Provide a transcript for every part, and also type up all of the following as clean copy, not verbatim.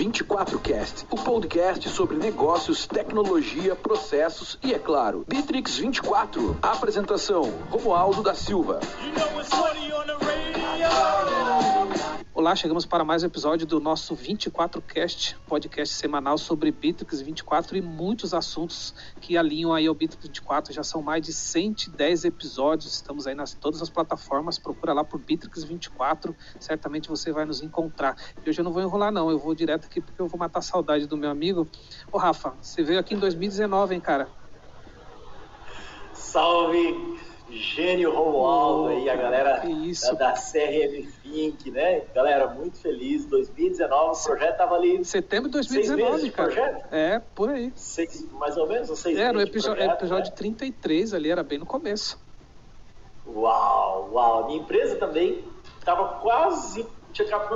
24Cast, o podcast sobre negócios, tecnologia, processos e, é claro, Bitrix 24. Apresentação, Romualdo da Silva. Olá, chegamos para mais um episódio do nosso 24Cast, podcast semanal sobre Bitrix 24 e muitos assuntos que alinham aí ao Bitrix 24. Já são mais de 110 episódios, estamos aí nas todas as plataformas, procura lá por Bitrix 24, certamente você vai nos encontrar. E hoje eu não vou enrolar não, eu vou direto aqui porque eu vou matar a saudade do meu amigo. Ô Rafa, você veio aqui em 2019, hein, cara? Salve, gênio Romualdo aí, a galera da CRM Think, né? Galera, muito feliz, 2019, o projeto tava ali... Setembro de 2019, cara. Projeto? É, por aí. Mais ou menos, ou 6 meses no de projeto, episódio né? 33 ali, era bem no começo. Uau. A minha empresa também tava quase,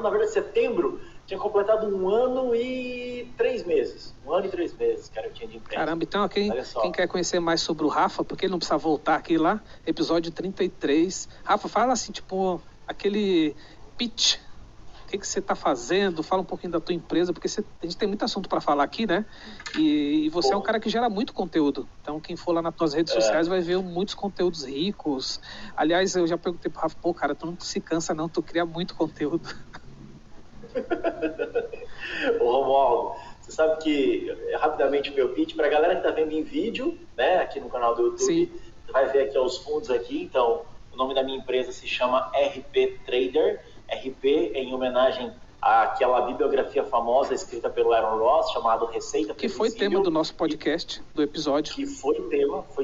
na verdade, setembro, tinha completado 1 ano e 3 meses. 1 ano e 3 meses, cara, eu tinha de empresa. Caramba, então quem quer conhecer mais sobre o Rafa, porque ele não precisa voltar aqui lá, episódio 33. Rafa, fala assim, tipo, aquele pitch, o que você está fazendo, fala um pouquinho da tua empresa, porque a gente tem muito assunto para falar aqui, né? E você é um cara que gera muito conteúdo. Então, quem for lá nas tuas redes sociais vai ver muitos conteúdos ricos. Aliás, eu já perguntei pro Rafa, pô, cara, tu não se cansa não, tu cria muito conteúdo. Ô Romualdo, você sabe que, rapidamente o meu pitch, para a galera que está vendo em vídeo, né, aqui no canal do YouTube, Sim. Você vai ver aqui aos fundos aqui, então, o nome da minha empresa se chama RP Trader, RP em homenagem àquela bibliografia famosa escrita pelo Aaron Ross, chamado Receita Previsível. Que foi tema do nosso podcast, do episódio. Que foi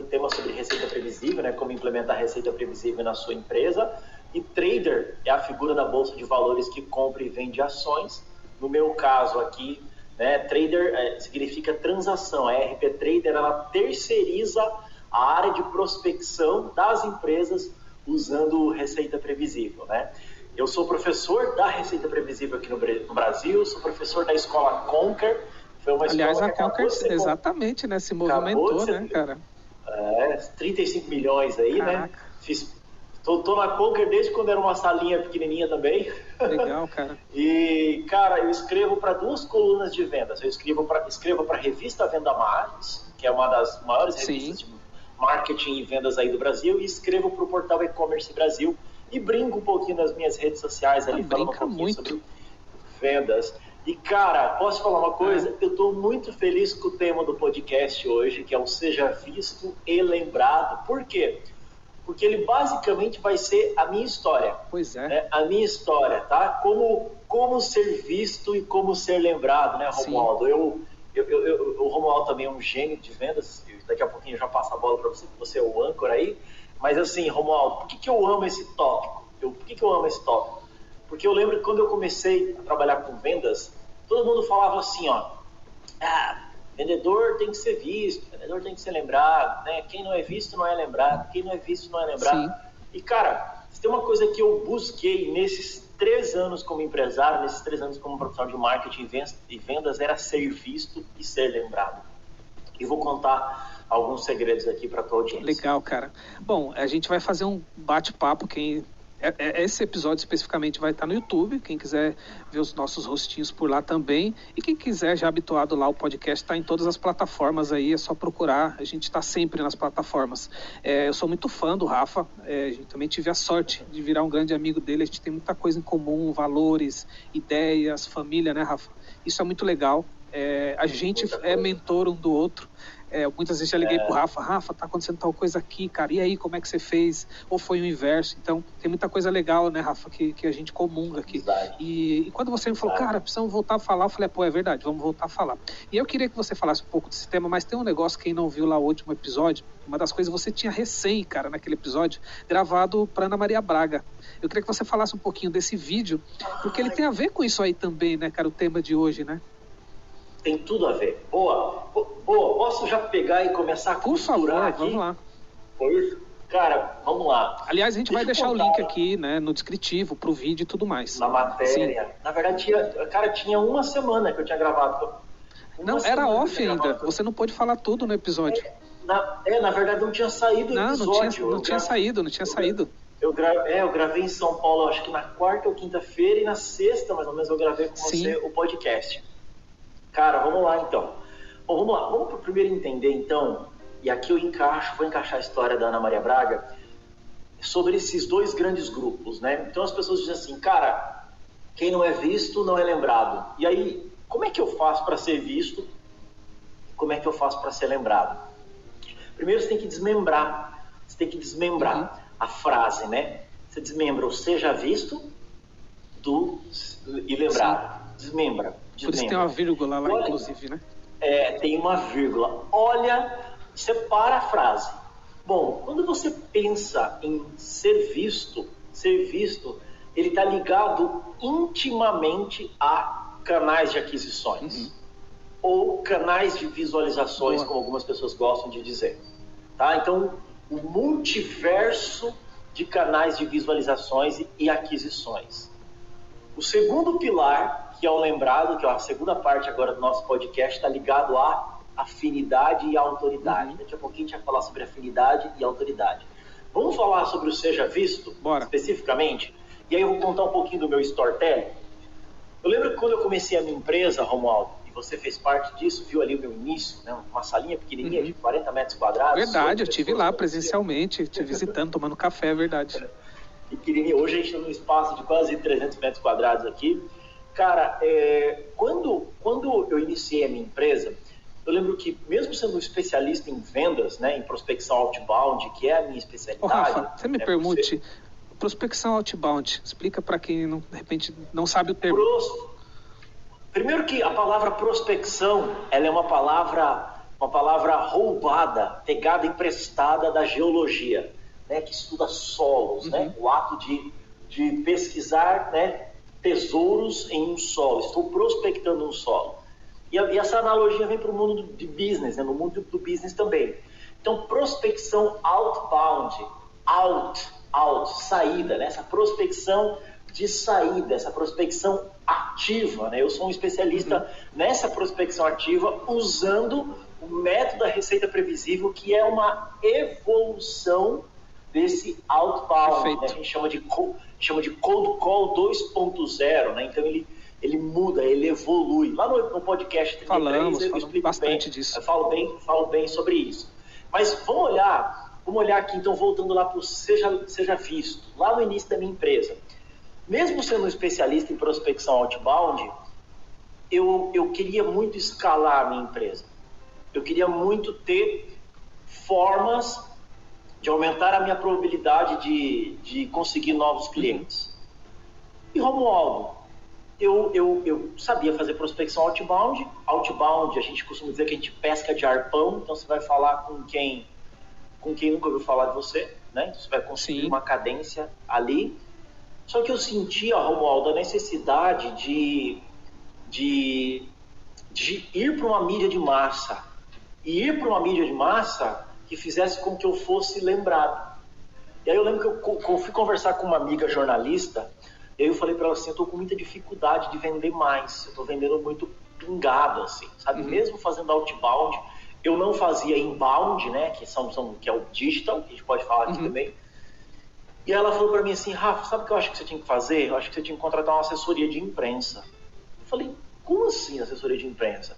tema sobre Receita Previsível, né, como implementar Receita Previsível na sua empresa. E trader é a figura da Bolsa de Valores que compra e vende ações. No meu caso aqui, né, trader significa transação. A RP Trader, ela terceiriza a área de prospecção das empresas usando Receita Previsível, né? Eu sou professor da Receita Previsível aqui no Brasil, sou professor da escola Conquer. Foi uma Aliás, escola a Conquer exatamente, né, se movimentou, né, cara? 35 milhões aí, Caraca. Né? Tô na Conquer desde quando era uma salinha pequenininha também. Legal, cara. E, cara, eu escrevo para 2 colunas de vendas. Eu escrevo para a revista Venda Mais, que é uma das maiores revistas de marketing e vendas aí do Brasil, e escrevo para o portal E-Commerce Brasil e brinco um pouquinho nas minhas redes sociais ali, falando um pouquinho sobre vendas. E, cara, posso falar uma coisa? Eu estou muito feliz com o tema do podcast hoje, que é o Seja Visto e Lembrado. Por quê? Porque ele basicamente vai ser a minha história. Pois é. Né? A minha história, tá? Como ser visto e como ser lembrado, né, Romualdo? O Romualdo também é um gênio de vendas. Daqui a pouquinho eu já passo a bola para você, que você é o âncora aí. Mas assim, Romualdo, por que eu amo esse tópico? Por que eu amo esse tópico? Porque eu lembro que quando eu comecei a trabalhar com vendas, todo mundo falava assim, ó... vendedor tem que ser visto, vendedor tem que ser lembrado, né? Quem não é visto não é lembrado, quem não é visto não é lembrado. Sim. E, cara, se tem uma coisa que eu busquei nesses 3 anos como empresário, nesses 3 anos como profissional de marketing e vendas, era ser visto e ser lembrado. E vou contar alguns segredos aqui para a tua audiência. Legal, cara. Bom, a gente vai fazer um bate-papo, esse episódio especificamente vai estar no YouTube, quem quiser ver os nossos rostinhos por lá também, e quem quiser já habituado lá, o podcast está em todas as plataformas aí, é só procurar, a gente está sempre nas plataformas. Eu sou muito fã do Rafa, a gente também tive a sorte de virar um grande amigo dele, a gente tem muita coisa em comum, valores, ideias, família, né, Rafa? Isso é muito legal, a gente é mentor um do outro. Muitas vezes já liguei pro Rafa, tá acontecendo tal coisa aqui, cara, e aí, como é que você fez? Ou foi o inverso? Então, tem muita coisa legal, né, Rafa, que a gente comunga aqui. E quando você me falou, cara, precisamos voltar a falar, eu falei, é verdade, vamos voltar a falar. E eu queria que você falasse um pouco desse tema, mas tem um negócio, quem não viu lá o último episódio, uma das coisas, você tinha recém, cara, naquele episódio, gravado pra Ana Maria Braga. Eu queria que você falasse um pouquinho desse vídeo, porque ele tem a ver com isso aí também, né, cara, o tema de hoje, né? Tem tudo a ver. Boa. Posso já pegar e começar a costurar aqui? Vamos lá. Pois, cara, vamos lá. Aliás, a gente vai deixar o link aqui, né, no descritivo, pro vídeo e tudo mais. Na matéria. Sim. Na verdade, tinha 1 semana que eu tinha gravado. Não, era off ainda. Você não pôde falar tudo no episódio. Na verdade, não tinha saído o episódio. Não tinha saído. Eu gravei em São Paulo, acho que na 4ª ou 5ª-feira, e na 6ª, mais ou menos, eu gravei com você o podcast. Cara, vamos lá então. Bom, vamos lá. Vamos primeiro entender então, e aqui vou encaixar a história da Ana Maria Braga, sobre esses dois grandes grupos, né? Então as pessoas dizem assim, cara, quem não é visto não é lembrado. E aí, como é que eu faço para ser visto? Como é que eu faço para ser lembrado? Primeiro você tem que desmembrar. A frase, né? Você desmembra o seja visto e lembrado. Desmembra. Por isso tem uma vírgula lá, inclusive, né? Tem uma vírgula. Olha, separa a frase. Bom, quando você pensa em ser visto, ele está ligado intimamente a canais de aquisições. Ou canais de visualizações, como algumas pessoas gostam de dizer. Tá? Então, o multiverso de canais de visualizações e aquisições. O segundo pilar, que é o lembrado, que é a segunda parte agora do nosso podcast, está ligado a afinidade e autoridade. Daqui a pouquinho a gente vai falar sobre afinidade e autoridade. Vamos falar sobre o Seja Visto, especificamente? E aí eu vou contar um pouquinho do meu storytelling. Eu lembro que quando eu comecei a minha empresa, Romualdo, e você fez parte disso, viu ali o meu início, né? Uma salinha pequenininha de 40 metros quadrados. Verdade, eu estive lá presencialmente, te visitando, tomando café, é verdade. Pequenininha. Hoje a gente está num espaço de quase 300 metros quadrados aqui. Cara, quando eu iniciei a minha empresa, eu lembro que, mesmo sendo um especialista em vendas, né, em prospecção outbound, que é a minha especialidade... Rafa, você me pergunte, prospecção outbound, explica para quem, de repente, não sabe o termo. Primeiro que a palavra prospecção, ela é uma palavra roubada, pegada, emprestada da geologia, né, que estuda solos, né, o ato de pesquisar, né, tesouros em um solo. Estou prospectando um solo. E essa analogia vem para o mundo de business, né? No mundo do business também. Então, prospecção outbound, saída, né? Essa prospecção de saída, essa prospecção ativa, né? Eu sou um especialista nessa prospecção ativa, usando o método da receita previsível, que é uma evolução desse outbound, né? A gente chama de cold call 2.0, né? Então ele muda, ele evolui. Lá no podcast 33 eu explico bastante disso. Eu falo bem sobre isso. Mas vamos olhar aqui, então, voltando lá para o Seja Visto, lá no início da minha empresa. Mesmo sendo um especialista em prospecção outbound, eu queria muito escalar a minha empresa. Eu queria muito ter formas de aumentar a minha probabilidade de conseguir novos clientes. E, Romualdo, eu sabia fazer prospecção outbound. Outbound, a gente costuma dizer que a gente pesca de arpão, então você vai falar com quem nunca ouviu falar de você, né? Então você vai conseguir uma cadência ali. Só que eu sentia, Romualdo, a necessidade de ir para uma mídia de massa. E ir para uma mídia de massa que fizesse com que eu fosse lembrado. E aí eu lembro que eu fui conversar com uma amiga jornalista, e aí eu falei para ela assim, eu estou com muita dificuldade de vender mais, eu estou vendendo muito pingado, assim, sabe? Mesmo fazendo outbound, eu não fazia inbound, né, que é o digital, que a gente pode falar aqui também. E ela falou para mim assim, Rafa, sabe o que eu acho que você tinha que fazer? Eu acho que você tinha que contratar uma assessoria de imprensa. Eu falei, como assim assessoria de imprensa?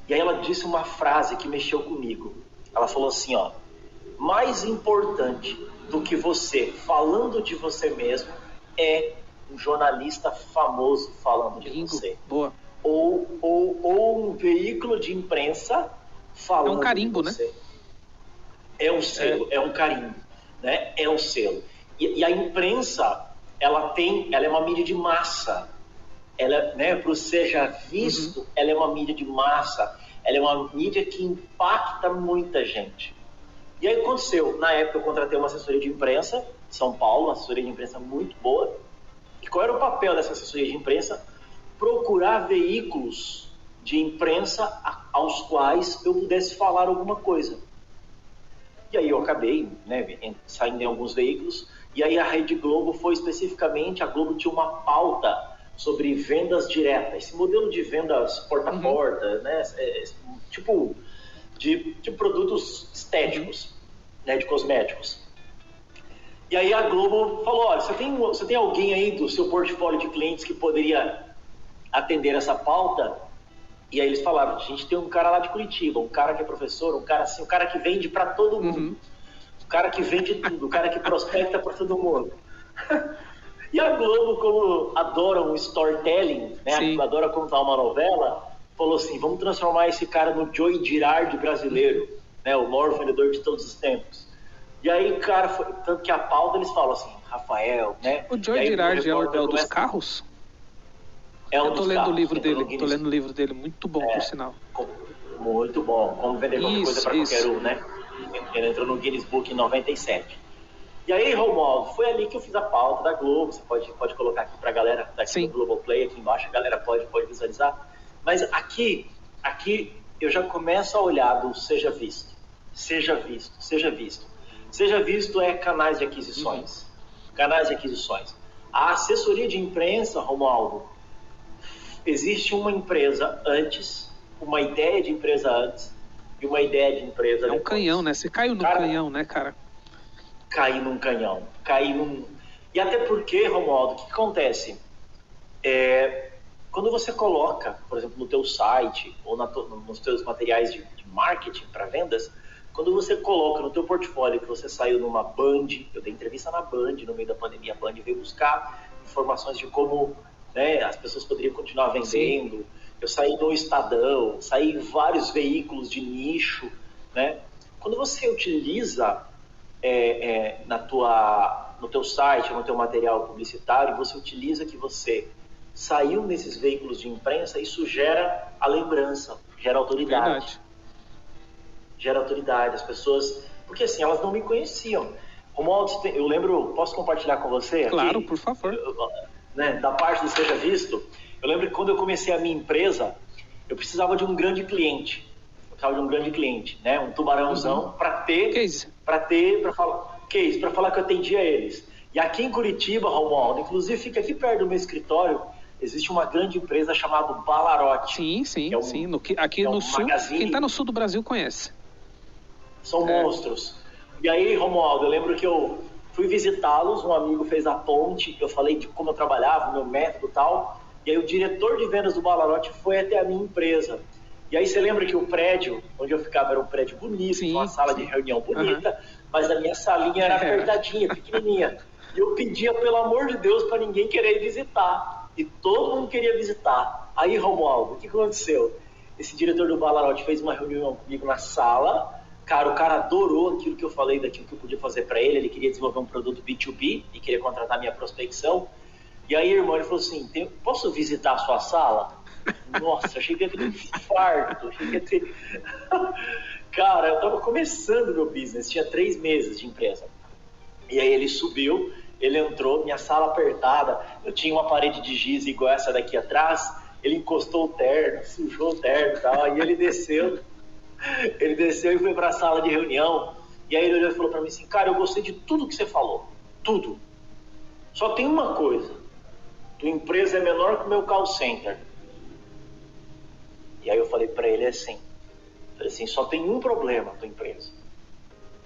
E aí ela disse uma frase que mexeu comigo. Ela falou assim, ó, mais importante do que você falando de você mesmo é um jornalista famoso falando de você. Boa. Ou um veículo de imprensa falando de você. É um carimbo, né? É um selo, é um carimbo, né? É um selo. E a imprensa, ela é uma mídia de massa. Ela, né, para o Seja Visto, ela é uma mídia de massa. Ela é uma mídia que impacta muita gente. E aí aconteceu, na época eu contratei uma assessoria de imprensa em São Paulo, uma assessoria de imprensa muito boa. E qual era o papel dessa assessoria de imprensa? Procurar veículos de imprensa aos quais eu pudesse falar alguma coisa. E aí eu acabei, né, saindo em alguns veículos, e aí a Rede Globo foi especificamente, a Globo tinha uma pauta sobre vendas diretas, esse modelo de vendas porta a porta, né, tipo de produtos estéticos, né, de cosméticos. E aí a Globo falou, olha, você tem alguém aí do seu portfólio de clientes que poderia atender essa pauta? E aí eles falaram, a gente tem um cara lá de Curitiba, um cara que é professor, um cara assim, um cara que vende para todo mundo. O cara que vende tudo, o cara que prospecta para todo mundo. E a Globo, como adora um storytelling, né, adora contar uma novela, falou assim, vamos transformar esse cara no Joey Girardi brasileiro, né, o maior vendedor de todos os tempos. E aí, cara, tanto que a pauta eles falam assim, Rafael, né? O Joey Girardi é o dos carros? Eu tô lendo o livro dele, tô lendo o livro dele, muito bom, por sinal. Muito bom, como vender qualquer coisa para qualquer um, né? Ele entrou no Guinness Book em 97. E aí, Romualdo, foi ali que eu fiz a pauta da Globo, você pode colocar aqui pra galera daqui do Globoplay, aqui embaixo, a galera pode visualizar. Mas aqui eu já começo a olhar do seja visto. Seja visto, seja visto. Seja visto é canais de aquisições. Canais de aquisições. A assessoria de imprensa, Romualdo, existe uma empresa antes, uma ideia de empresa antes e uma ideia de empresa depois. É um canhão, né? Você caiu no canhão, né, cara? Caí num canhão. E até porque, Romualdo, o que acontece? Quando você coloca, por exemplo, no teu site ou nos teus materiais de marketing para vendas, quando você coloca no teu portfólio que você saiu numa Band, eu dei entrevista na Band no meio da pandemia, a Band veio buscar informações de como, né, as pessoas poderiam continuar vendendo. Sim. Eu saí no Estadão, saí em vários veículos de nicho, né? Quando você utiliza no teu site, no teu material publicitário, você utiliza que você saiu nesses veículos de imprensa, isso gera a lembrança, gera autoridade. Verdade. Gera autoridade, as pessoas... Porque assim, elas não me conheciam. Romualdo, eu lembro, posso compartilhar com você? Claro, aqui, por favor. Né, da parte do Seja Visto, eu lembro que quando eu comecei a minha empresa, eu precisava de um grande cliente. Né? Um tubarãozão para falar que eu atendia eles. E aqui em Curitiba, Romualdo, inclusive fica aqui perto do meu escritório, existe uma grande empresa chamada Balarote. Sim. Aqui no sul, magazine. Quem está no sul do Brasil conhece. São monstros. E aí, Romualdo, eu lembro que eu fui visitá-los, um amigo fez a ponte, eu falei de como eu trabalhava, o meu método e tal, e aí o diretor de vendas do Balarote foi até a minha empresa. E aí você lembra que o prédio onde eu ficava era um prédio bonito, uma sala de reunião bonita, mas a minha salinha era apertadinha, pequenininha. E eu pedia, pelo amor de Deus, para ninguém querer visitar. E todo mundo queria visitar. Aí, Romualdo, o que aconteceu? Esse diretor do Balarote fez uma reunião comigo na sala. Cara, o cara adorou aquilo que eu falei, daquilo que eu podia fazer para ele. Ele queria desenvolver um produto B2B e queria contratar minha prospecção. E aí, irmão, ele falou assim, posso visitar a sua sala? Nossa, achei que ia ter um infarto. Cara, eu tava começando meu business, tinha 3 meses de empresa. E aí ele subiu, ele entrou, minha sala apertada, eu tinha uma parede de giz igual essa daqui atrás, ele encostou o terno, sujou o terno e tal, aí ele desceu e foi pra sala de reunião, e aí ele olhou e falou pra mim assim, cara, eu gostei de tudo que você falou, tudo. Só tem uma coisa, tua empresa é menor que o meu call center. E aí eu falei pra ele assim, só tem um problema, tua empresa.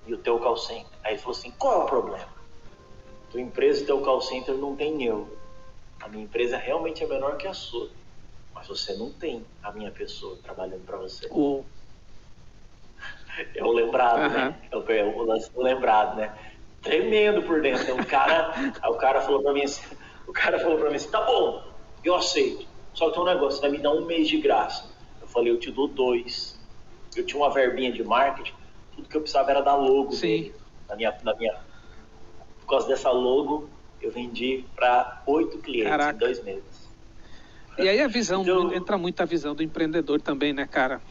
E o teu call center. Aí ele falou assim, qual é o problema? Tua empresa e teu call center não tem eu. A minha empresa realmente é menor que a sua. Mas você não tem a minha pessoa trabalhando para você. É o lembrado, né? É o lance do lembrado, né? Tremendo por dentro. Aí o cara falou para mim assim, tá bom, eu aceito. Só que tem um negócio, você vai me dar 1 mês de graça. Eu falei, eu te dou 2. Eu tinha uma verbinha de marketing, tudo que eu precisava era da logo dele. Por causa dessa logo, eu vendi para 8 clientes. Caraca. Em 2 meses. E aí a visão, então, entra muito a visão do empreendedor também, né, cara?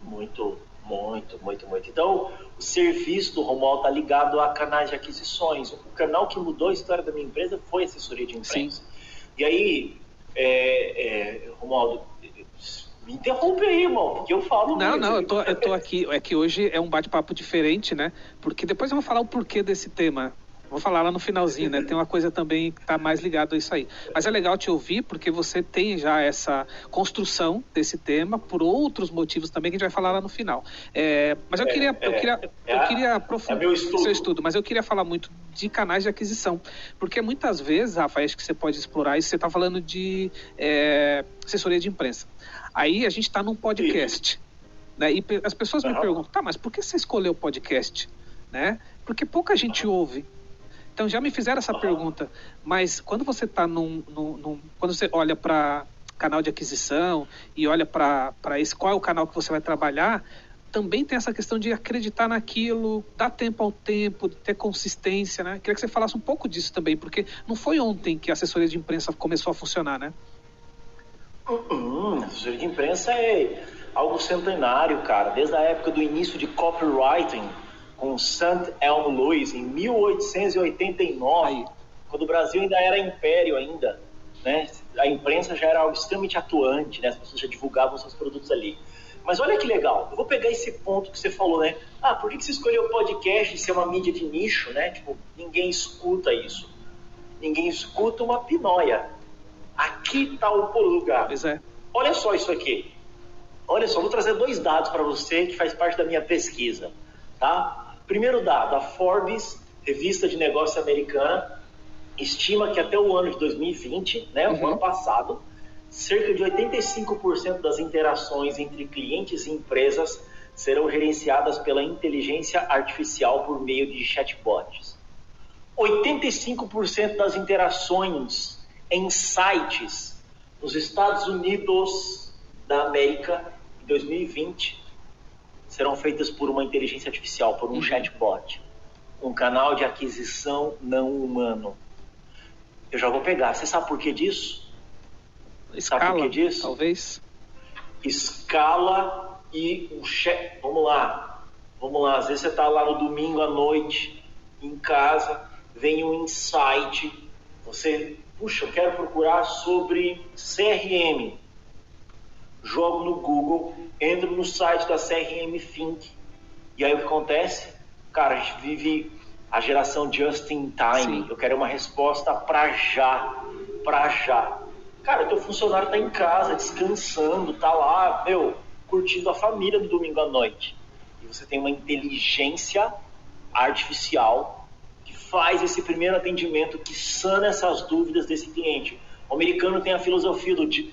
Muito. Então, o serviço do Romualdo está ligado a canais de aquisições. O canal que mudou a história da minha empresa foi a assessoria de imprensa. Sim. E aí, Romualdo, me interrompe aí, irmão, porque eu falo... Não, eu tô aqui. É que hoje é um bate-papo diferente, né? Porque depois eu vou falar o porquê desse tema. Vou falar lá no finalzinho, né? Tem uma coisa também que está mais ligada a isso aí. Mas é legal te ouvir porque você tem já essa construção desse tema por outros motivos também que a gente vai falar lá no final. Mas eu queria aprofundar o seu estudo, mas eu queria falar muito de canais de aquisição. Porque muitas vezes, Rafa, acho que você pode explorar isso, você está falando de assessoria de imprensa. Aí a gente está num podcast, né? E as pessoas me perguntam, tá, mas por que você escolheu o podcast? Né? Porque pouca gente ouve. Então já me fizeram essa pergunta, mas quando você está quando você olha para canal de aquisição e olha para esse qual é o canal que você vai trabalhar, também tem essa questão de acreditar naquilo, dar tempo ao tempo, ter consistência, né? Queria que você falasse um pouco disso também, porque não foi ontem que a assessoria de imprensa começou a funcionar, né? Assessoria de imprensa é algo centenário, cara, desde a época do início de copywriting, com St. Elmo Lewis, em 1889, quando o Brasil ainda era império ainda, né? A imprensa já era algo extremamente atuante, né? As pessoas já divulgavam seus produtos ali. Mas olha que legal, eu vou pegar esse ponto que você falou, né? Por que você escolheu o podcast de ser uma mídia de nicho, né? Tipo, ninguém escuta isso. Ninguém escuta uma pinóia. Aqui está o lugar. Pois é. Olha só isso aqui. Olha só, vou trazer 2 dados para você que faz parte da minha pesquisa, tá? Primeiro dado, a Forbes, revista de negócios americana, estima que até o ano de 2020, né, o ano passado, cerca de 85% das interações entre clientes e empresas serão gerenciadas pela inteligência artificial por meio de chatbots. 85% das interações em sites nos Estados Unidos da América em 2020 serão feitas por uma inteligência artificial, por um chatbot, um canal de aquisição não humano. Eu já vou pegar. Você sabe por que disso? Escala, sabe por que disso? Talvez. Escala e o chat... Vamos lá. Às vezes você está lá no domingo à noite, em casa, vem um insight, você, eu quero procurar sobre CRM. Jogo no Google, entro no site da CRM Think. E aí o que acontece? Cara, a gente vive a geração just in time. Sim. Eu quero uma resposta pra já. Cara, o teu funcionário tá em casa, descansando, tá lá, curtindo a família no domingo à noite. E você tem uma inteligência artificial que faz esse primeiro atendimento, que sana essas dúvidas desse cliente. O americano tem a filosofia do time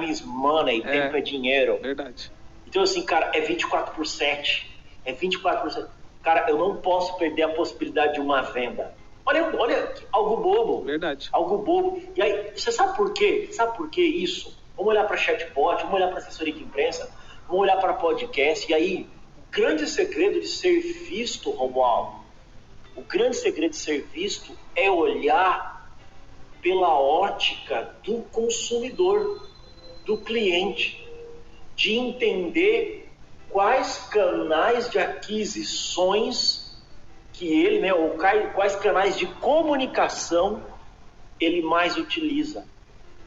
is money, tempo é dinheiro. Verdade. Então, assim, cara, é 24/7. É 24/7. Cara, eu não posso perder a possibilidade de uma venda. Olha, algo bobo. Verdade. Algo bobo. E aí, você sabe por quê? Sabe por que isso? Vamos olhar para chatbot, vamos olhar para assessoria de imprensa, vamos olhar para podcast. E aí, o grande segredo de ser visto, Romualdo, o grande segredo de ser visto é olhar pela ótica do consumidor, do cliente, de entender quais canais de aquisições que ele, ou quais canais de comunicação ele mais utiliza.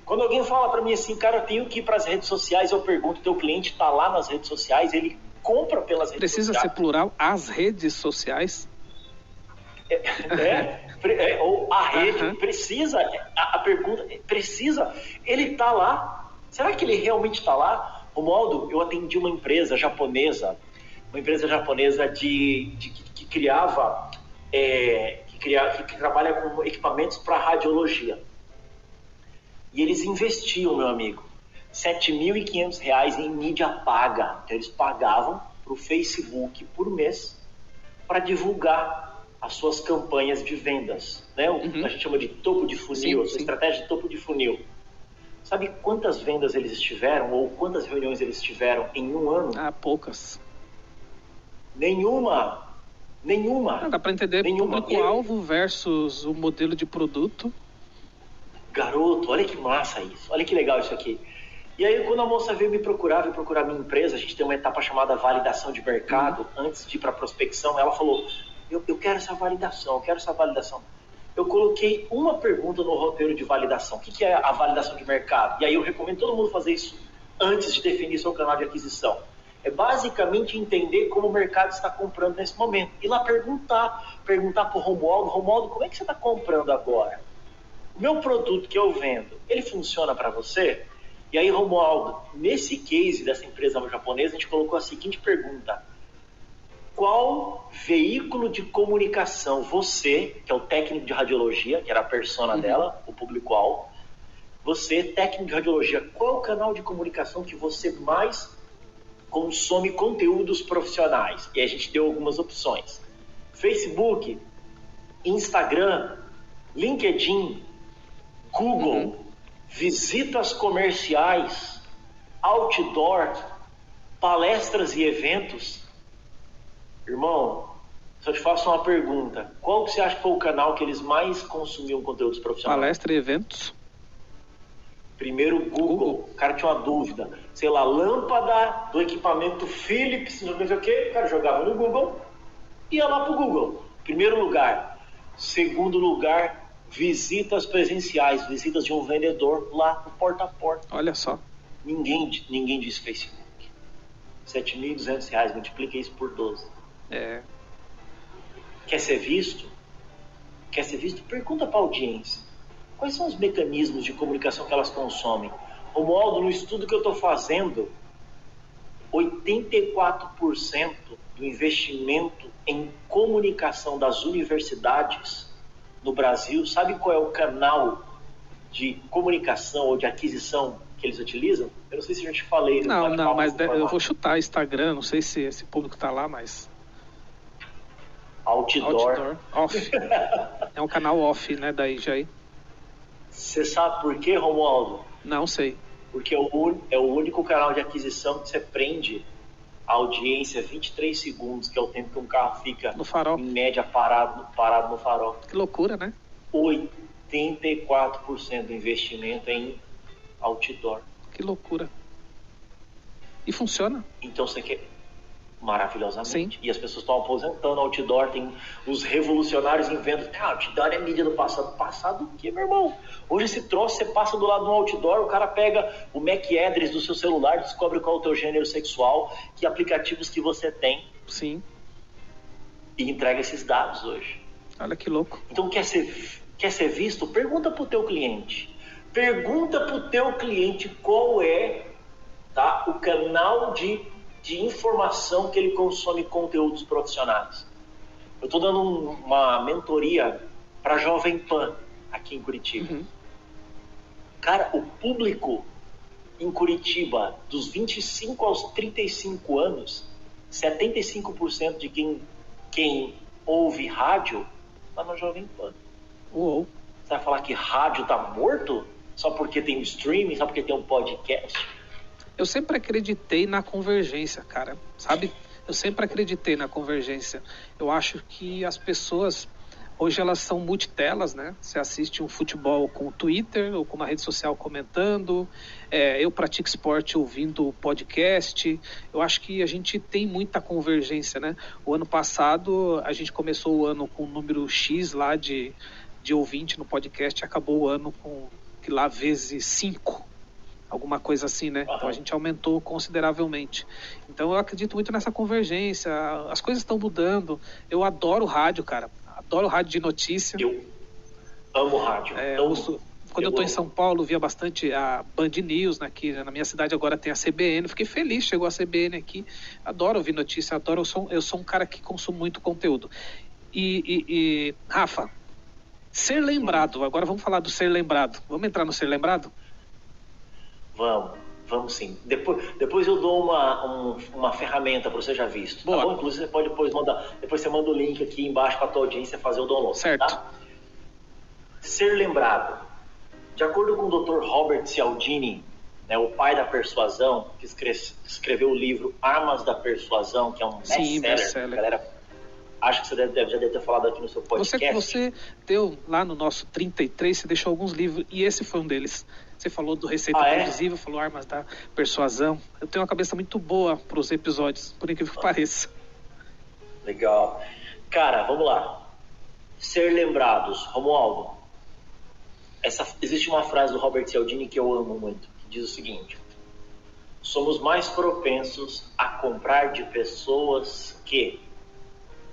Quando alguém fala para mim assim, cara, eu tenho que ir para as redes sociais, eu pergunto, teu cliente está lá nas redes sociais, ele compra pelas redes sociais. Precisa ser plural, as redes sociais? Ou a rede, precisa, a pergunta, precisa, ele está lá. Será que ele realmente está lá? Romualdo, eu atendi uma empresa japonesa que criava, que trabalha com equipamentos para radiologia. E eles investiam, meu amigo, R$7.500 em mídia paga. Então eles pagavam para o Facebook por mês para divulgar as suas campanhas de vendas, né? A gente chama de topo de funil, a sua estratégia de topo de funil. Sabe quantas vendas eles tiveram ou quantas reuniões eles tiveram em um ano? Poucas. Nenhuma. Dá para entender público-alvo versus o modelo de produto. Garoto, olha que massa isso. Olha que legal isso aqui. E aí, quando a moça veio procurar minha empresa, a gente tem uma etapa chamada validação de mercado. Antes de ir para a prospecção, ela falou, eu quero essa validação. Eu coloquei uma pergunta no roteiro de validação. O que é a validação de mercado? E aí eu recomendo todo mundo fazer isso antes de definir seu canal de aquisição. É basicamente entender como o mercado está comprando nesse momento. E lá perguntar para o Romualdo, como é que você está comprando agora? O meu produto que eu vendo, ele funciona para você? E aí, Romualdo, nesse case dessa empresa japonesa, a gente colocou a seguinte pergunta: qual veículo de comunicação você, que é o técnico de radiologia, que era a persona dela, o público-alvo, você, técnico de radiologia, qual é o canal de comunicação que você mais consome conteúdos profissionais? E a gente deu algumas opções: Facebook, Instagram, LinkedIn, Google, visitas comerciais, outdoor, palestras e eventos. Irmão, se eu te faço uma pergunta, qual que você acha que foi o canal que eles mais consumiam conteúdos profissionais? Palestra e eventos. Primeiro, Google. O cara tinha uma dúvida. Sei lá, lâmpada do equipamento Philips, não sei o que. O cara jogava no Google, ia lá pro Google. Primeiro lugar. Segundo lugar, visitas presenciais, visitas de um vendedor lá no porta a porta. Olha só. Ninguém disse Facebook. R$7.200, multiplica isso por 12. Quer ser visto? Quer ser visto? Pergunta para a audiência. Quais são os mecanismos de comunicação que elas consomem? Romualdo, no estudo que eu estou fazendo, 84% do investimento em comunicação das universidades no Brasil, sabe qual é o canal de comunicação ou de aquisição que eles utilizam? Eu não sei se eu já te falei. Não, mas eu vou chutar Instagram, não sei se esse público está lá, mas... Outdoor. Off. É um canal off, né, daí já aí. Você sabe por quê, Romualdo? Não sei. Porque é o único canal de aquisição que você prende a audiência 23 segundos, que é o tempo que um carro fica no farol, em média parado no farol. Que loucura, né? 84% do investimento é em outdoor. Que loucura. E funciona? Então você quer... Maravilhosamente. Sim. E as pessoas estão aposentando outdoor. Tem os revolucionários em venda. Outdoor é mídia do passado. Passado o quê, meu irmão? Hoje esse troço, você passa do lado do outdoor, o cara pega o MAC address do seu celular, descobre qual é o teu gênero sexual, que aplicativos que você tem. Sim. E entrega esses dados hoje. Olha que louco. Então quer ser visto? Pergunta pro teu cliente. Pergunta pro teu cliente qual é, tá, o canal de informação que ele consome conteúdos profissionais. Eu estou dando uma mentoria para Jovem Pan aqui em Curitiba. Cara, o público em Curitiba dos 25 aos 35 anos, 75% de quem ouve rádio está no Jovem Pan. Uou. Você vai falar que rádio está morto só porque tem um streaming, só porque tem um podcast? Eu sempre acreditei na convergência, cara, sabe? Eu sempre acreditei na convergência. Eu acho que as pessoas, hoje elas são multitelas, né? Você assiste um futebol com o Twitter ou com uma rede social comentando. Eu pratico esporte ouvindo podcast. Eu acho que a gente tem muita convergência, né? O ano passado, a gente começou o ano com um número X lá de ouvinte no podcast, acabou o ano com lá vezes 5. Alguma coisa assim, né? Então a gente aumentou consideravelmente. Então eu acredito muito nessa convergência. As coisas estão mudando. Eu adoro rádio, cara. Adoro rádio de notícia. Eu amo rádio. Quando eu estou em São Paulo, via bastante a Band News, né, que na minha cidade agora tem a CBN. Fiquei feliz, chegou a CBN aqui. Adoro ouvir notícia, adoro. Eu sou um cara que consumo muito conteúdo. E Rafa, ser lembrado. Agora vamos falar do ser lembrado. Vamos entrar no ser lembrado? Vamos sim. Depois eu dou uma ferramenta para você já visto. Boa. Tá bom? Inclusive você pode depois você manda o link aqui embaixo para a tua audiência fazer o download. Certo. Tá? Ser lembrado. De acordo com o Dr. Robert Cialdini, né, o pai da persuasão, que escreveu o livro Armas da Persuasão, que é um best-seller. Galera, acho que você já deve ter falado aqui no seu podcast. Você deu lá no nosso 33, você deixou alguns livros, e esse foi um deles. Você falou do Receita Previsível, falou Armas da Persuasão. Eu tenho uma cabeça muito boa para os episódios, por incrível que pareça. Legal. Cara, vamos lá. Ser lembrados. Romualdo, existe uma frase do Robert Cialdini que eu amo muito, que diz o seguinte: Somos mais propensos a comprar de pessoas que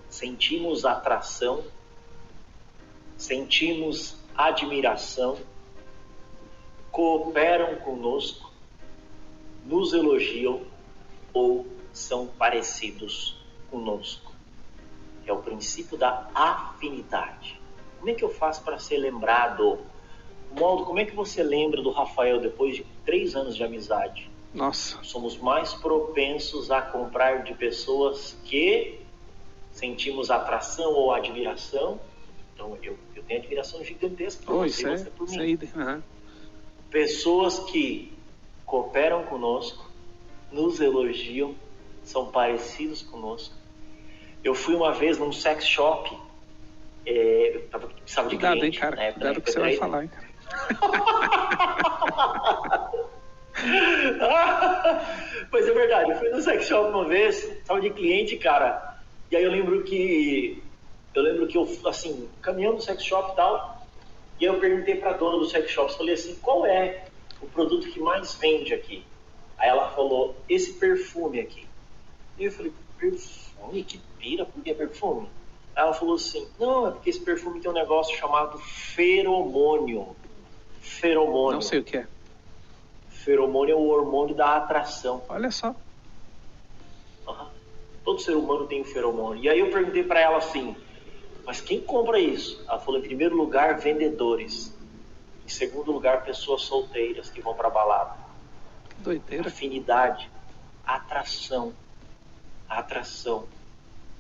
sentimos atração, sentimos admiração, cooperam conosco, nos elogiam ou são parecidos conosco. É o princípio da afinidade. Como é que eu faço para ser lembrado? Romualdo, como é que você lembra do Rafael depois de 3 anos de amizade? Nossa. Somos mais propensos a comprar de pessoas que sentimos atração ou admiração. Então, eu tenho admiração gigantesca por você e você por mim. Pessoas que cooperam conosco, nos elogiam, são parecidos conosco. Eu fui uma vez num sex shop, eu precisava de cliente. Cuidado, hein, cara? Cuidado que você vai falar, hein, cara. Mas é verdade, eu fui no sex shop uma vez, precisava de cliente, cara. E aí eu lembro que eu, assim, caminhando no sex shop e tal, e aí eu perguntei pra dona do sex shop, falei assim, qual é o produto que mais vende aqui? Aí ela falou, esse perfume aqui. E eu falei, perfume? Que pira, por que perfume? Aí ela falou assim, não, é porque esse perfume tem um negócio chamado feromônio. Feromônio. Não sei o que é. Feromônio é o hormônio da atração. Olha só. Uhum. Todo ser humano tem o feromônio. E aí eu perguntei pra ela assim, mas quem compra isso? Ela falou, em primeiro lugar, vendedores. Em segundo lugar, pessoas solteiras que vão pra balada. Doideira. Afinidade, atração.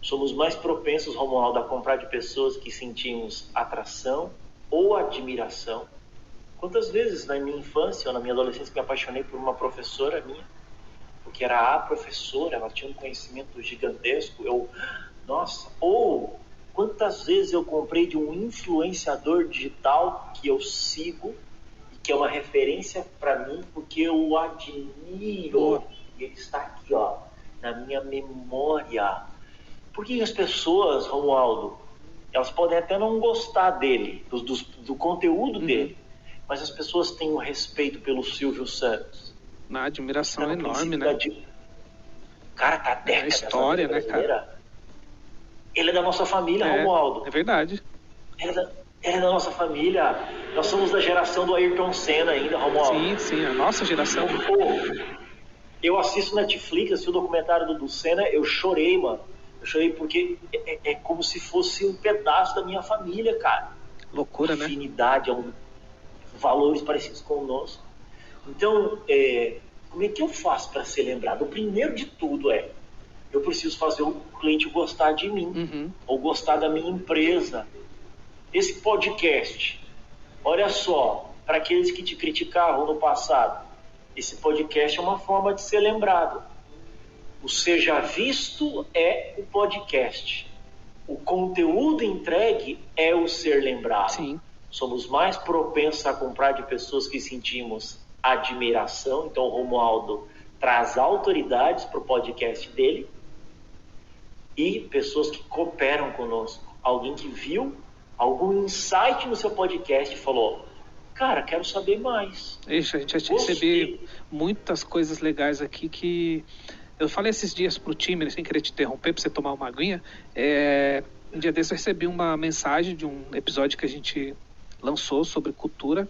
Somos mais propensos, Romualdo, a comprar de pessoas que sentimos atração ou admiração. Quantas vezes na minha infância ou na minha adolescência me apaixonei por uma professora minha, porque era a professora, ela tinha um conhecimento gigantesco, ou quantas vezes eu comprei de um influenciador digital que eu sigo e que é uma referência para mim, porque eu o admiro, e ele está aqui, ó, na minha memória. Por que as pessoas, Romualdo, elas podem até não gostar dele, do conteúdo dele, mas as pessoas têm um respeito pelo Silvio Santos. Uma admiração enorme, né? Cara, tá década. É história, né, cara? Ele é da nossa família, Romualdo. É verdade. Ele é da nossa família. Nós somos da geração do Ayrton Senna ainda, Romualdo. Sim, a nossa geração. Eu assisto Netflix, assisti o documentário do Senna, eu chorei, mano. Eu chorei porque é como se fosse um pedaço da minha família, cara. Loucura, né? Afinidade, valores parecidos conosco. Então, como é que eu faço para ser lembrado? O primeiro de tudo eu preciso fazer o cliente gostar de mim, ou gostar da minha empresa. Esse podcast, olha só, para aqueles que te criticaram no passado, esse podcast é uma forma de ser lembrado. O Seja Visto é o podcast. O conteúdo entregue é o ser lembrado. Sim. Somos mais propensos a comprar de pessoas que sentimos admiração. Então o Romualdo traz autoridades para o podcast dele. E pessoas que cooperam conosco. Alguém que viu algum insight no seu podcast e falou, cara, quero saber mais. Ixi, a gente já recebeu muitas coisas legais aqui que... Eu falei esses dias pro time, sem querer te interromper, para você tomar uma aguinha. Um dia desse eu recebi uma mensagem de um episódio que a gente lançou sobre cultura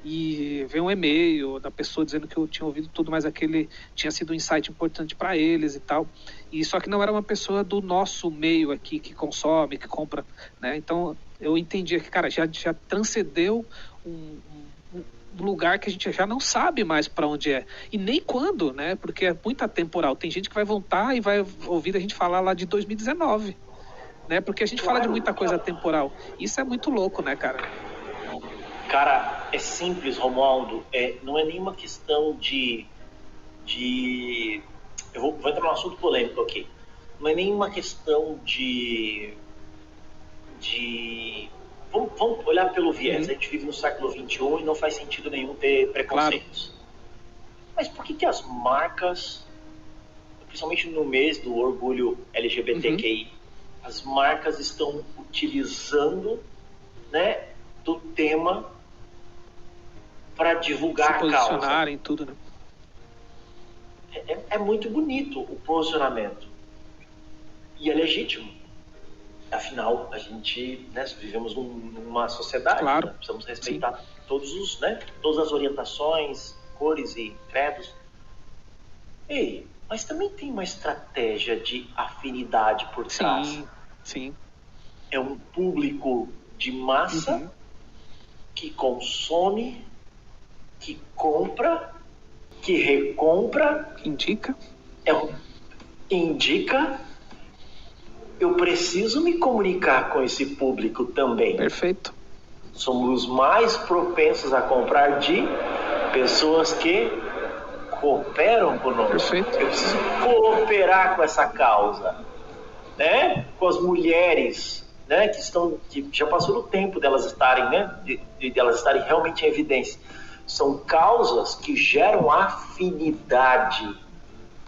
e veio um e-mail da pessoa dizendo que eu tinha ouvido tudo, mas aquele tinha sido um insight importante para eles e tal. E só que não era uma pessoa do nosso meio aqui que consome, que compra, né? Então eu entendi que, cara, já transcendeu um lugar que a gente já não sabe mais para onde é e nem quando, né? Porque é muito atemporal. Tem gente que vai voltar e vai ouvir a gente falar lá de 2019, né? Porque a gente fala de muita coisa atemporal. Isso é muito louco, né, cara? Cara, é simples, Romualdo. Não é nenhuma questão de... Eu vou entrar num assunto polêmico aqui. Não é nenhuma questão de... Vamos olhar pelo viés. A gente vive no século XXI e não faz sentido nenhum ter preconceitos. Claro. Mas por que as marcas, principalmente no mês do orgulho LGBTQI, as marcas estão utilizando, né, do tema para divulgar a causa? Se posicionarem em tudo, né? É muito bonito o posicionamento. E é legítimo. Afinal, a gente, né, vivemos numa sociedade, claro. Né? Precisamos respeitar todas as orientações, cores e credos. Mas também tem uma estratégia de afinidade por trás. Sim. É um público de massa que consome, que compra, que recompra, indica. Indica. Eu preciso me comunicar com esse público também. Perfeito. Somos mais propensos a comprar de pessoas que cooperam conosco. Perfeito. Eu preciso cooperar com essa causa, né? Com as mulheres, né? Que já passou do tempo delas estarem, né? De elas estarem realmente em evidência. São causas que geram afinidade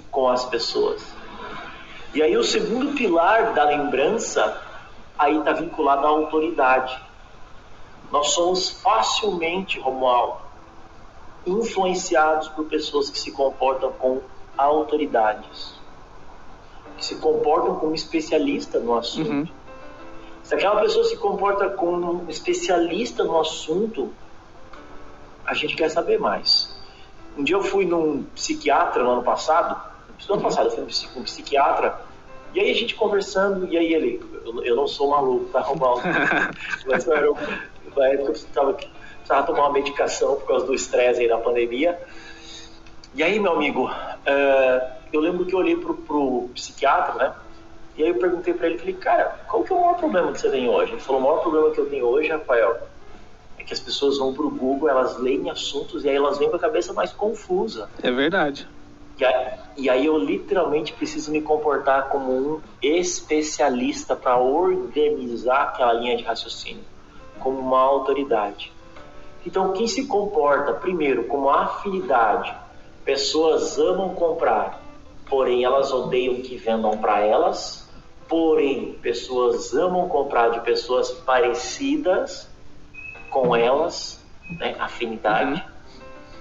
com as pessoas. E aí o segundo pilar da lembrança aí está vinculado à autoridade. Nós somos facilmente, Romualdo, influenciados por pessoas que se comportam com autoridades, que se comportam como especialista no assunto. Se aquela pessoa se comporta como um especialista no assunto, a gente quer saber mais. Um dia eu fui num psiquiatra no ano passado, eu fui num psiquiatra, e aí a gente conversando, e aí ele, eu não sou maluco, tá, Romualdo? Mas na época eu precisava tomar uma medicação por causa do estresse aí da pandemia. E aí, meu amigo, eu lembro que eu olhei pro psiquiatra, né? E aí eu perguntei pra ele, falei, cara, qual que é o maior problema que você tem hoje? Ele falou, o maior problema que eu tenho hoje, Rafael, é que as pessoas vão pro Google, elas leem assuntos e aí elas vêm com a cabeça mais confusa. É verdade. E aí eu literalmente preciso me comportar como um especialista para organizar aquela linha de raciocínio, como uma autoridade. Então, quem se comporta, primeiro, como afinidade, pessoas amam comprar, porém elas odeiam que vendam para elas, porém pessoas amam comprar de pessoas parecidas com elas, né, afinidade,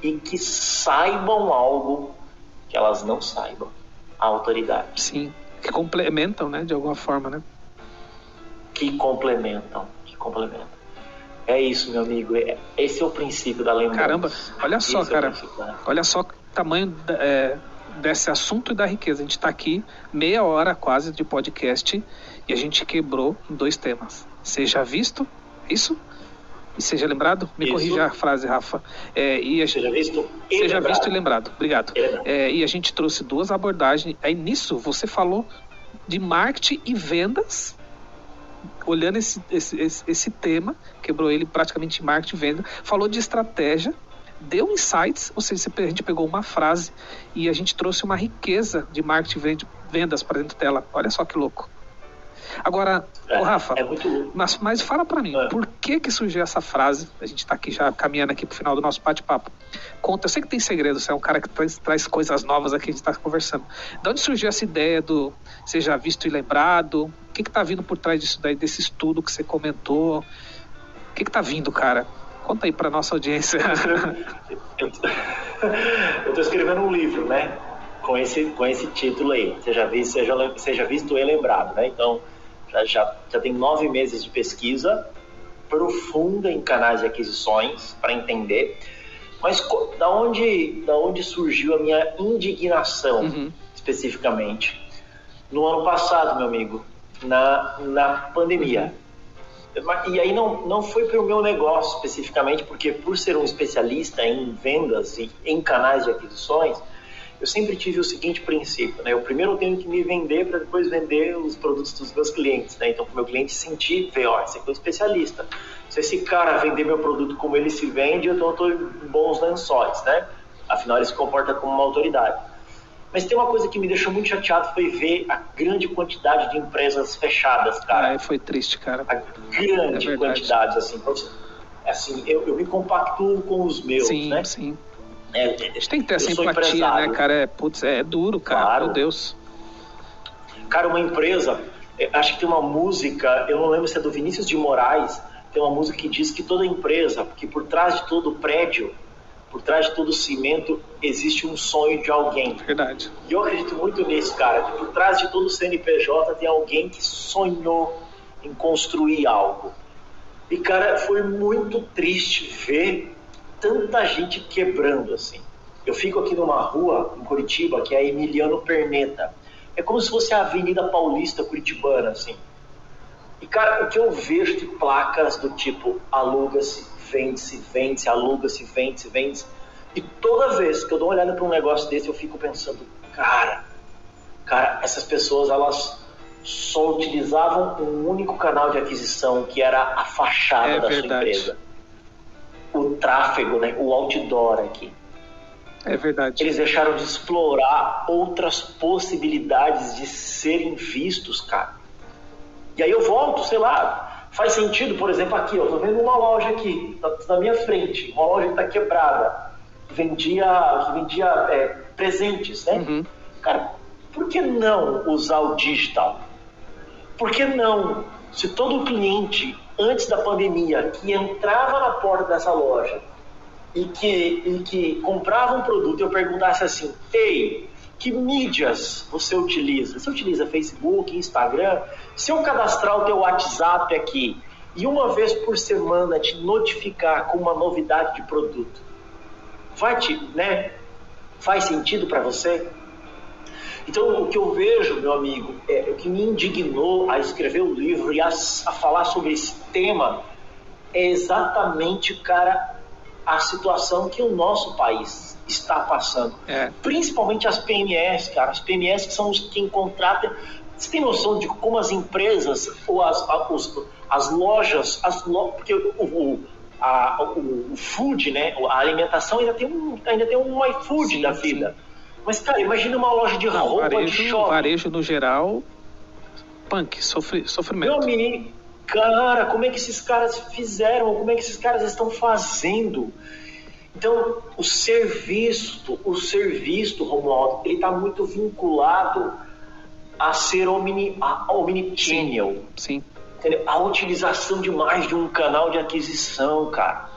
e que saibam algo que elas não saibam, a autoridade. Sim, que complementam, né, de alguma forma, né? Que complementam. É isso, meu amigo. Esse é o princípio da lembrança. Caramba, olha só, cara. Olha só o tamanho desse assunto e da riqueza. A gente está aqui meia hora quase de podcast e a gente quebrou em 2 temas. Seja visto, isso? E seja lembrado? Me corrija a frase, Rafa. Seja visto e lembrado. Obrigado. E a gente trouxe 2 abordagens. Aí nisso você falou de marketing e vendas, olhando esse tema, quebrou ele praticamente em marketing e venda, falou de estratégia, deu insights, ou seja, a gente pegou uma frase e a gente trouxe uma riqueza de marketing e vendas para dentro dela. Olha só que louco. Agora, Rafa, mas fala para mim, por que surgiu essa frase? A gente está aqui já caminhando aqui pro final do nosso bate-papo. Conta, eu sei que tem segredo, você é um cara que traz coisas novas aqui, a gente está conversando. De onde surgiu essa ideia do seja visto e lembrado? O que está vindo por trás disso daí, desse estudo que você comentou? O que está vindo, cara? Conta aí para nossa audiência. Eu estou escrevendo um livro, né? Com esse título aí, seja visto e lembrado, né? Então, já tem 9 meses de pesquisa profunda em canais de aquisições para entender. Mas da onde surgiu a minha indignação, especificamente? No ano passado, meu amigo, na pandemia. E aí não foi para o meu negócio especificamente, porque por ser um especialista em vendas e em canais de aquisições, eu sempre tive o seguinte princípio, né? Eu primeiro tenho que me vender para depois vender os produtos dos meus clientes, né? Então, para o meu cliente sentir, ver, esse aqui é um especialista. Se esse cara vender meu produto como ele se vende, então eu estou em bons lençóis, né? Afinal, ele se comporta como uma autoridade. Mas tem uma coisa que me deixou muito chateado, foi ver a grande quantidade de empresas fechadas, cara. Foi triste, cara. A grande quantidade, assim, eu me compactuo com os meus, né? Sim. A gente tem que ter essa empatia, né, cara? É duro, cara, claro. Meu Deus. Cara, uma empresa, acho que tem uma música, eu não lembro se é do Vinícius de Moraes, tem uma música que diz que toda empresa, que por trás de todo prédio por trás de todo cimento existe um sonho de alguém. Verdade. E eu acredito muito nisso, cara, que por trás de todo CNPJ tem alguém que sonhou em construir algo. E, cara, foi muito triste ver tanta gente quebrando, assim. Eu fico aqui numa rua, em Curitiba, que é a Emiliano Perneta. É como se fosse a Avenida Paulista Curitibana, assim. E, cara, o que eu vejo de placas do tipo aluga-se, vende-se, aluga-se, vende-se. E toda vez que eu dou uma olhada para um negócio desse, eu fico pensando, cara, essas pessoas, elas só utilizavam um único canal de aquisição, que era a fachada da sua empresa. O tráfego, né? O outdoor aqui. É verdade. Eles deixaram de explorar outras possibilidades de serem vistos, cara. E aí eu volto, sei lá, faz sentido, por exemplo, aqui, eu tô vendo uma loja aqui, na minha frente, uma loja que tá quebrada, que vendia presentes, né? Uhum. Cara, por que não usar o digital? Por que não, se todo cliente, antes da pandemia, que entrava na porta dessa loja e que comprava um produto, eu perguntasse assim, ei, que mídias você utiliza? Você utiliza Facebook, Instagram? Se eu cadastrar o teu WhatsApp aqui e uma vez por semana te notificar com uma novidade de produto, faz sentido para você? Então, o que eu vejo, meu amigo, o que me indignou a escrever o livro e a falar sobre esse tema é exatamente, cara, a situação que o nosso país está passando. Principalmente as PMEs, cara. As PMEs que são quem contratam. Você tem noção de como as empresas ou as lojas, porque o food, né, a alimentação ainda tem um iFood da vida. Sim. Mas, cara, imagina uma loja de roupa de shopping. Varejo, no geral, sofrimento. Meu amigo, cara, como é que esses caras fizeram? Como é que esses caras estão fazendo? Então, o serviço, Romualdo, ele está muito vinculado a ser omnichannel. Sim. Entendeu? A utilização de mais de um canal de aquisição, cara.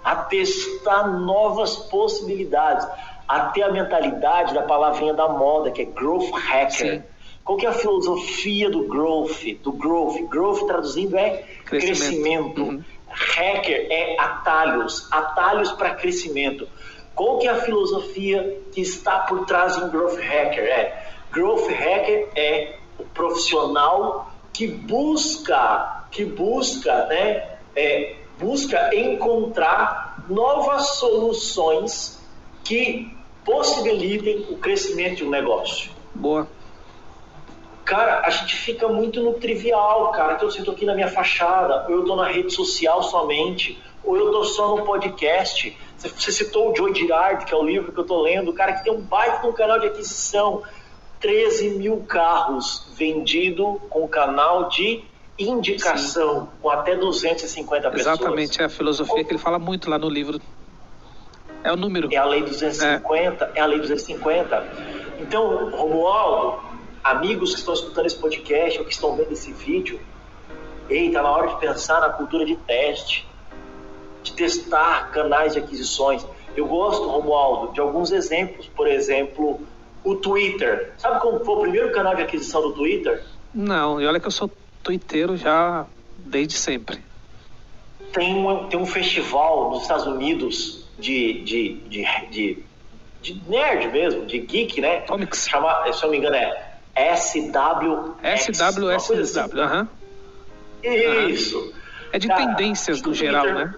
A testar novas possibilidades. A ter a mentalidade da palavrinha da moda, que é growth hacker. Sim. Qual que é a filosofia do growth? Growth traduzindo é crescimento. Uhum. Hacker é atalhos para crescimento. Qual que é a filosofia que está por trás de um growth hacker? Growth hacker é o profissional que busca encontrar novas soluções que possibilitem o crescimento de um negócio. Boa. Cara, a gente fica muito no trivial, cara, que eu sinto aqui na minha fachada, ou eu tô na rede social somente, ou eu tô só no podcast. Você citou o Joe Girardi, que é o livro que eu tô lendo, o cara que tem um baita de um canal de aquisição, 13 mil carros vendidos com canal de indicação, sim, com até 250 pessoas. Exatamente, é a filosofia que ele fala muito lá no livro. É o número. É a lei 250, é a lei 250. Então, Romualdo, amigos que estão escutando esse podcast ou que estão vendo esse vídeo, tá na hora de pensar na cultura de teste, de testar canais de aquisições. Eu gosto, Romualdo, de alguns exemplos. Por exemplo, o Twitter. Sabe como foi o primeiro canal de aquisição do Twitter? Não, e olha que eu sou twitteiro já desde sempre. Tem um festival nos Estados Unidos de nerd mesmo, de geek, né? Comics. Chama, se eu não me engano, SWSW, aham. Isso. É de tendências no geral, né?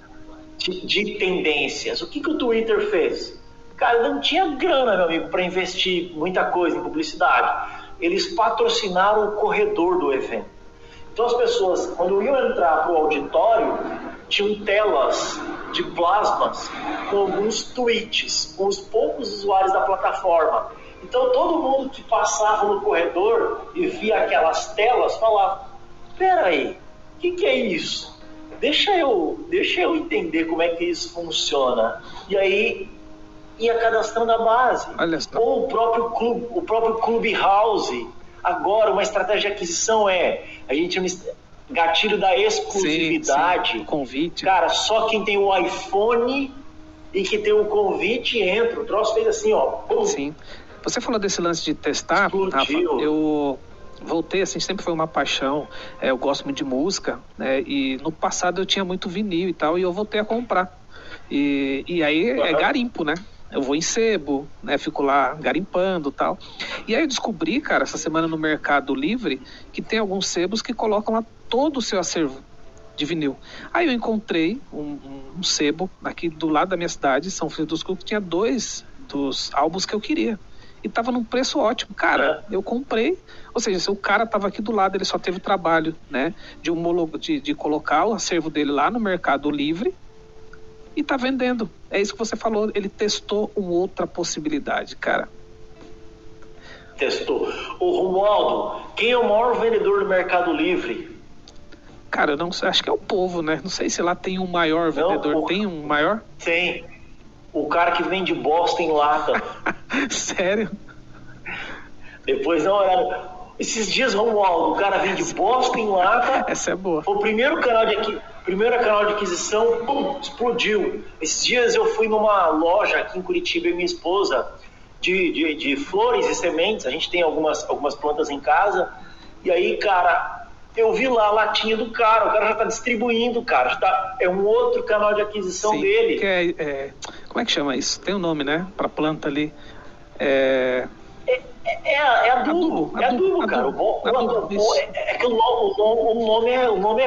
De tendências. O que o Twitter fez? Cara, não tinha grana, meu amigo, para investir muita coisa em publicidade. Eles patrocinaram o corredor do evento. Então as pessoas, quando iam entrar para o auditório, tinham telas de plasmas com alguns tweets, com os poucos usuários da plataforma. Então todo mundo que passava no corredor e via aquelas telas falava: peraí, o que é isso? Deixa eu entender como é que isso funciona. E aí ia cadastrando a base. Ou o próprio Clubhouse. Agora uma estratégia de aquisição a gente chama gatilho da exclusividade. Sim, convite. Cara, só quem tem o iPhone e que tem um convite, entra. O troço fez assim, ó. Pum. Sim. Você falou desse lance de testar, Rafa, eu voltei, assim, sempre foi uma paixão, eu gosto muito de música, né, e no passado eu tinha muito vinil e tal, e eu voltei a comprar. E aí é garimpo, né? Eu vou em sebo, né? Fico lá garimpando e tal. E aí eu descobri, cara, essa semana no Mercado Livre, que tem alguns sebos que colocam lá todo o seu acervo de vinil. Aí eu encontrei um sebo aqui do lado da minha cidade, São Francisco dos Cruz, que tinha 2 dos álbuns que eu queria. E tava num preço ótimo. Cara, eu comprei, ou seja, se o cara tava aqui do lado, ele só teve o trabalho, né, de colocar o acervo dele lá no Mercado Livre e tá vendendo. É isso que você falou, ele testou uma outra possibilidade, cara. Testou. Ô Romualdo, quem é o maior vendedor do Mercado Livre? Cara, eu não sei, acho que é o Povo, né? Não sei se lá tem um maior vendedor. Tem um maior? Tem. O cara que vende bosta em lata. Sério? Depois não era. Esses dias, Romualdo, o cara vende bosta em lata. Essa é boa. O primeiro canal de aquisição, pum, explodiu. Esses dias eu fui numa loja aqui em Curitiba e minha esposa de flores e sementes. A gente tem algumas plantas em casa. E aí, cara, eu vi lá a latinha do cara. O cara já tá distribuindo, cara. É um outro canal de aquisição. Sim, dele. Que como é que chama isso? Tem um nome, né? Pra planta ali. É adubo, cara. É que o nome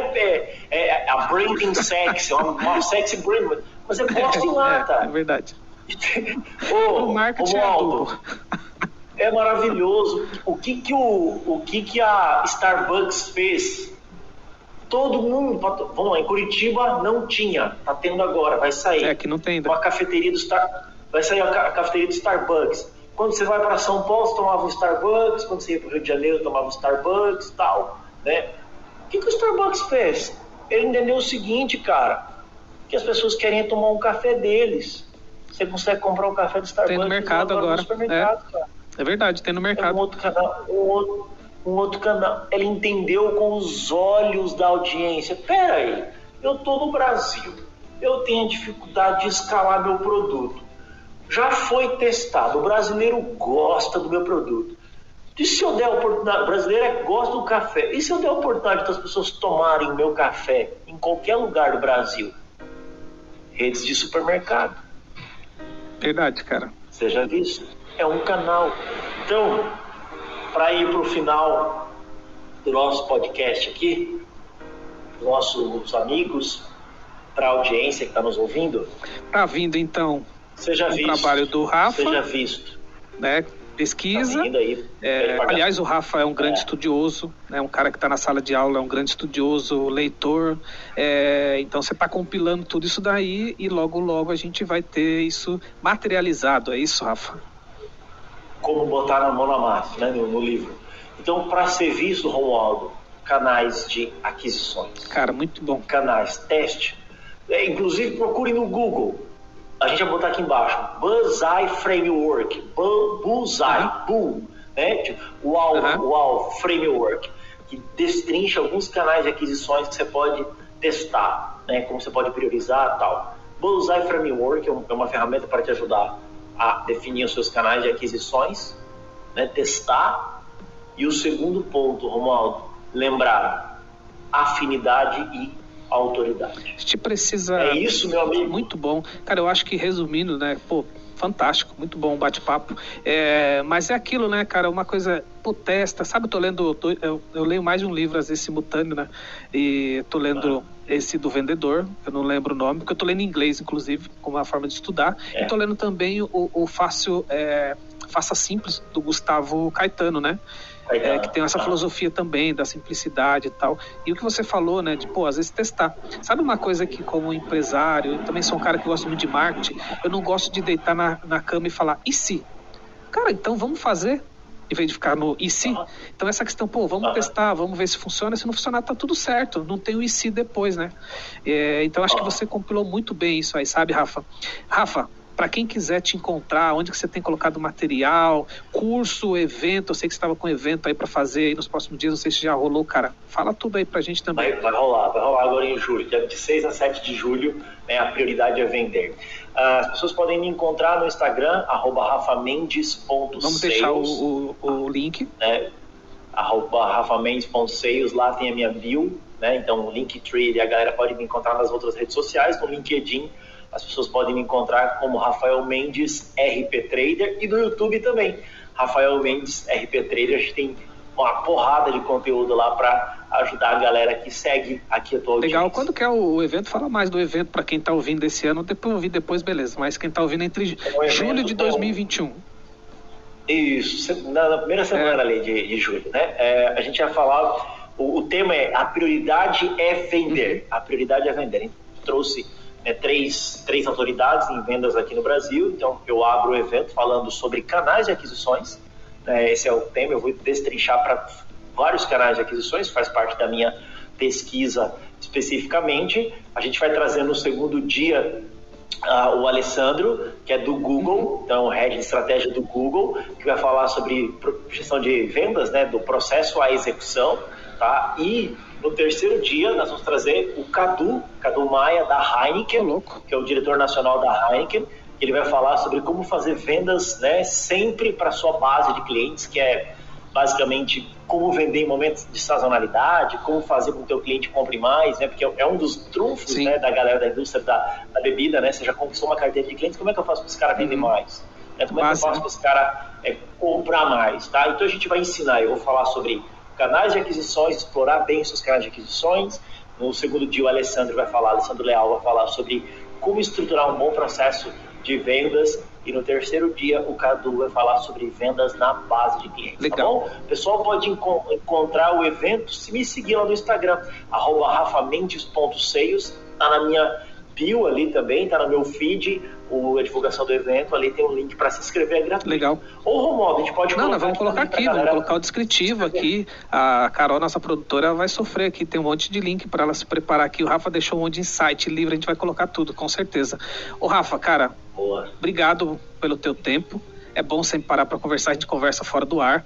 é a branding sexy, uma sexy brand, mas é bosta em lata. É verdade. O marketing é adubo. É maravilhoso. O que a Starbucks fez? Todo mundo, vamos lá, em Curitiba não tinha, tá tendo agora, vai sair. Aqui não tem ainda. Vai sair a cafeteria do Starbucks. Quando você vai para São Paulo, você tomava um Starbucks. Quando você ia para o Rio de Janeiro, tomava um Starbucks e tal, né? O que o Starbucks fez? Ele entendeu o seguinte, cara, que as pessoas querem tomar um café deles. Você consegue comprar um café do Starbucks. Tem no mercado agora. No supermercado, cara. É verdade, tem no mercado. Um outro canal. Ele entendeu com os olhos da audiência. Pera aí, eu tô no Brasil. Eu tenho dificuldade de escalar meu produto. Já foi testado, o brasileiro gosta do meu produto. E se eu der a oportunidade, o brasileiro gosta do café. E se eu der a oportunidade das pessoas tomarem o meu café em qualquer lugar do Brasil? Redes de supermercado. Verdade, cara. Você já viu isso? É um canal. Então, para ir para o final do nosso podcast aqui, nossos amigos, para a audiência que está nos ouvindo. Tá vindo então. Seja visto. Trabalho do Rafa. Seja visto. Né? Pesquisa. Tá aí. Aliás, o Rafa é um grande estudioso, né? Um cara que está na sala de aula, é um grande estudioso, leitor. Então você está compilando tudo isso daí e logo a gente vai ter isso materializado. É isso, Rafa? Como botar a mão na massa, né? No livro. Então, para ser visto, Romualdo, canais de aquisições. Cara, muito bom. Canais, teste. Inclusive, procure no Google. A gente vai botar aqui embaixo, Bullseye Framework, Bullseye, Bull, né? Wow Framework, que destrincha alguns canais de aquisições que você pode testar, né? Como você pode priorizar e tal. Bullseye Framework é uma ferramenta para te ajudar a definir os seus canais de aquisições, né? Testar. E o segundo ponto, Romualdo, lembrar afinidade e autoridade. A gente precisa... É isso, meu amigo. Muito bom. Cara, eu acho que resumindo, né? Fantástico, muito bom o bate-papo. Mas é aquilo, né, cara? Uma coisa, testa. Sabe, eu leio mais de um livro, às vezes, simultâneo, né? E tô lendo esse do vendedor, eu não lembro o nome, porque eu tô lendo em inglês, inclusive, como uma forma de estudar. E tô lendo também o Faça Simples, do Gustavo Caetano, né? Que tem essa filosofia também da simplicidade e tal. E o que você falou, né, de, às vezes testar. Sabe uma coisa que, como empresário, eu também sou um cara que gosta muito de marketing, eu não gosto de deitar na cama e falar, e se? Cara, então vamos fazer, em vez de ficar no e se. Então essa questão, vamos testar, vamos ver se funciona, se não funcionar, tá tudo certo, não tem o e se depois, né? Então acho que você compilou muito bem isso aí, sabe, Rafa? Rafa, para quem quiser te encontrar, onde que você tem colocado material, curso, evento, eu sei que você estava com evento aí para fazer aí nos próximos dias, não sei se já rolou, cara. Fala tudo aí pra gente também. Vai rolar agora em julho, de 6 a 7 de julho, né, a prioridade é vender. As pessoas podem me encontrar no Instagram, @rafamendes.sales. Vamos deixar o link. Né, @rafamendes.sales, lá tem a minha bio, né, então o Linktree, a galera pode me encontrar nas outras redes sociais, no LinkedIn, as pessoas podem me encontrar como Rafael Mendes RP Trader, e no YouTube também, Rafael Mendes RP Trader. A gente tem uma porrada de conteúdo lá para ajudar a galera que segue aqui a tua audiência. Legal. Quando que é o evento? Fala mais do evento para quem está ouvindo esse ano, depois ouvir depois, beleza. Mas quem está ouvindo entre julho de 2021. Isso, na primeira semana ali de julho, né? A gente vai falar, o tema é a prioridade é vender. A prioridade é vender. A gente trouxe três autoridades em vendas aqui no Brasil, então eu abro o evento falando sobre canais de aquisições. Esse é o tema, eu vou destrinchar para vários canais de aquisições, faz parte da minha pesquisa especificamente. A gente vai trazer no segundo dia o Alessandro, que é do Google, então Head de Estratégia do Google, que vai falar sobre gestão de vendas, né, do processo à execução, tá? E no terceiro dia nós vamos trazer o Cadu Maia, da Heineken, que é o diretor nacional da Heineken. Ele vai falar sobre como fazer vendas, né, sempre para a sua base de clientes, que é basicamente como vender em momentos de sazonalidade, como fazer com que o teu cliente compre mais, né, porque é um dos trunfos, né, da galera da indústria da bebida, né, você já conquistou uma carteira de clientes, como é que eu faço para esse cara vender mais? Como é que eu faço para esse cara comprar mais? Tá? Então a gente vai ensinar, eu vou falar sobre canais de aquisições, explorar bem os seus canais de aquisições. No segundo dia o Alessandro Leal vai falar sobre como estruturar um bom processo de vendas, e no terceiro dia o Cadu vai falar sobre vendas na base de clientes. Legal. Tá bom? O pessoal pode encontrar o evento se me seguir lá no Instagram, @rafamendes.sales, tá na minha bio ali também, tá no meu feed, a divulgação do evento, ali tem um link para se inscrever, é gratuito. Legal. Ou Romualdo, a gente pode colocar... Não, vamos colocar aqui, vamos colocar o descritivo aqui. A Carol, nossa produtora, vai sofrer aqui, tem um monte de link para ela se preparar aqui. O Rafa deixou um monte de insight livre, a gente vai colocar tudo, com certeza. Ô Rafa, cara, obrigado pelo teu tempo. É bom sempre parar para conversar, a gente conversa fora do ar.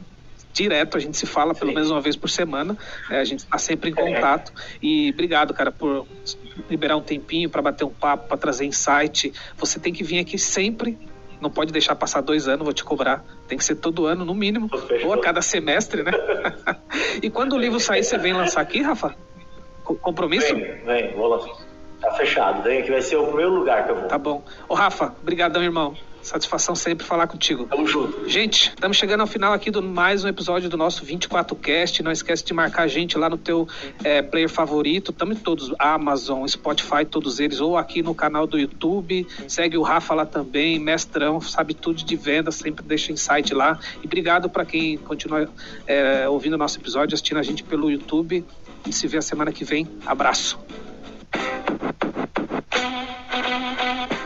Direto, a gente se fala pelo menos uma vez por semana, a gente está sempre em contato, e obrigado, cara, por liberar um tempinho para bater um papo, para trazer insight. Você tem que vir aqui sempre, não pode deixar passar 2 anos, vou te cobrar, tem que ser todo ano no mínimo, ou a cada semestre, né? E quando o livro sair, você vem lançar aqui, Rafa? Compromisso? Vem, vou lançar. Tá fechado, vem aqui, vai ser o primeiro lugar que eu vou. Tá bom. Ô Rafa, brigadão, irmão. Satisfação sempre falar contigo. Tamo junto. Gente, estamos chegando ao final aqui de mais um episódio do nosso 24Cast. Não esquece de marcar a gente lá no teu player favorito. Estamos em todos, Amazon, Spotify, todos eles, ou aqui no canal do YouTube. Segue o Rafa lá também, mestrão, sabe tudo de venda, sempre deixa insight lá. E obrigado para quem continua ouvindo o nosso episódio, assistindo a gente pelo YouTube. E se vê a semana que vem. Abraço.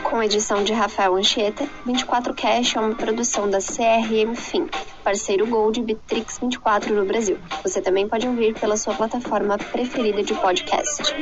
Com edição de Rafael Anchieta, 24Cast é uma produção da CRM Fin, parceiro Gold Bitrix 24 no Brasil. Você também pode ouvir pela sua plataforma preferida de podcast.